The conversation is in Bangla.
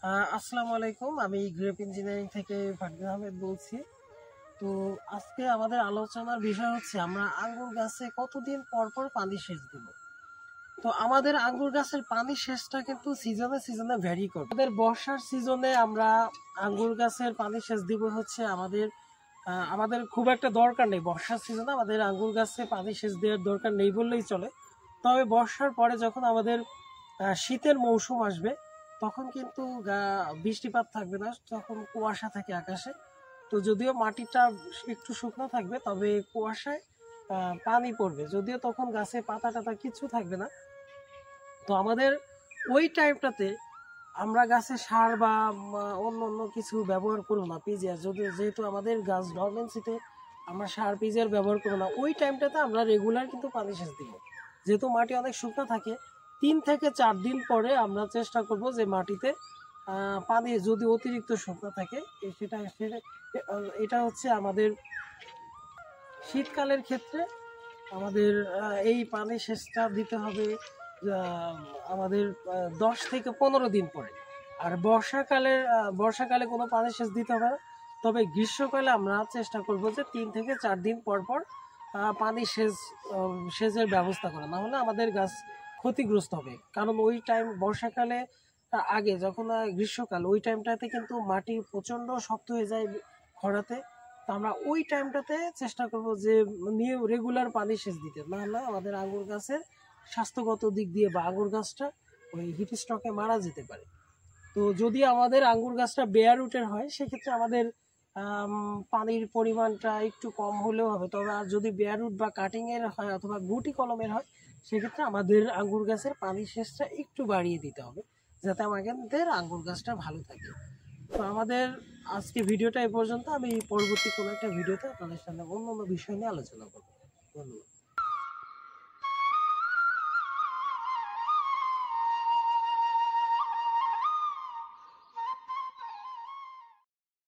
আসসালামু আলাইকুম। আমি গ্রেপ ইঞ্জিনিয়ারিং থেকে ফারদিন আহমেদ বলছি। তো আজকে আমাদের আলোচনার বিষয় হচ্ছে আমরা আঙ্গুর গাছে কতদিন পর পর পানি সেচ দিব। তো আমাদের আঙ্গুর গাছের পানি সেচটা কিন্তু সিজনে সিজনে ভ্যারি করে। আমাদের বর্ষার সিজনে আমরা আঙ্গুর গাছের পানি সেচ দিব হচ্ছে আমাদের খুব একটা দরকার নেই। বর্ষার সিজনে আমাদের আঙ্গুর গাছে পানি সেচ দেওয়ার দরকার নেই বললেই চলে। তবে বর্ষার পরে যখন আমাদের শীতের মৌসুম আসবে তখন কিন্তু বৃষ্টিপাত থাকবে না, তখন কুয়াশা থাকে আকাশে। তো যদিও মাটিটা একটু শুকনো থাকবে তবে কুয়াশায় পানি পড়বে, যদিও তখন গাছে পাতা টাতা কিছু থাকবে না। তো আমাদের ওই টাইমটাতে আমরা গাছে সার বা অন্য অন্য কিছু ব্যবহার করবো না, পিজিআর যদিও, যেহেতু আমাদের গাছ ডরমেন্সিতে আমরা সার পিজিআর ব্যবহার করবো না। ওই টাইমটাতে আমরা রেগুলার কিন্তু পানি সেচ দিব, যেহেতু মাটি অনেক শুকনো থাকে। 3 থেকে 4 দিন পরে আমরা চেষ্টা করব যে মাটিতে পানি যদি অতিরিক্ত শুকনো থাকে সেটা এটা হচ্ছে আমাদের শীতকালের ক্ষেত্রে আমাদের এই পানি সেচটা দিতে হবে আমাদের 10 থেকে 15 দিন পরে। আর বর্ষাকালে কোনো পানি সেচ দিতে হবে না। তবে গ্রীষ্মকালে আমরা চেষ্টা করব যে 3 থেকে 4 দিন পর পর পানি সেচের ব্যবস্থা করা, না হলে আমাদের গাছ ক্ষতিগ্রস্ত হবে। কারণ ওই টাইম বর্ষাকালে আগে যখন গ্রীষ্মকাল, ওই টাইমটাতে কিন্তু মাটি প্রচণ্ড শক্ত হয়ে যায় খরাতে। তো আমরা ওই টাইমটাতে চেষ্টা করব যে রেগুলার পানি সেচ দিতে, না হলে আমাদের আঙ্গুর গাছের স্বাস্থ্যগত দিক দিয়ে বা আঙ্গুর গাছটা ওই হিট স্ট্রোকে মারা যেতে পারে। তো যদি আমাদের আঙ্গুর গাছটা বেয়ার রুটের হয় সেক্ষেত্রে আমাদের পানির পরিমাণটা একটু কম হলেও হবে। তবে আর যদি বেয়ার রুট বা কাটিংয়ের হয় অথবা গুটি কলমের হয় সেক্ষেত্রে আমাদের আঙ্গুর গাছের পানি সেচটা একটু বাড়িয়ে দিতে হবে, যাতে আমাদের আঙ্গুর গাছটা ভালো থাকে। তো আমাদের আজকে ভিডিওটা এ পর্যন্ত। আমি পরবর্তী কোনো একটা ভিডিওতে আপনাদের সাথে অন্য অন্য বিষয় নিয়ে আলোচনা করবো। ধন্যবাদ।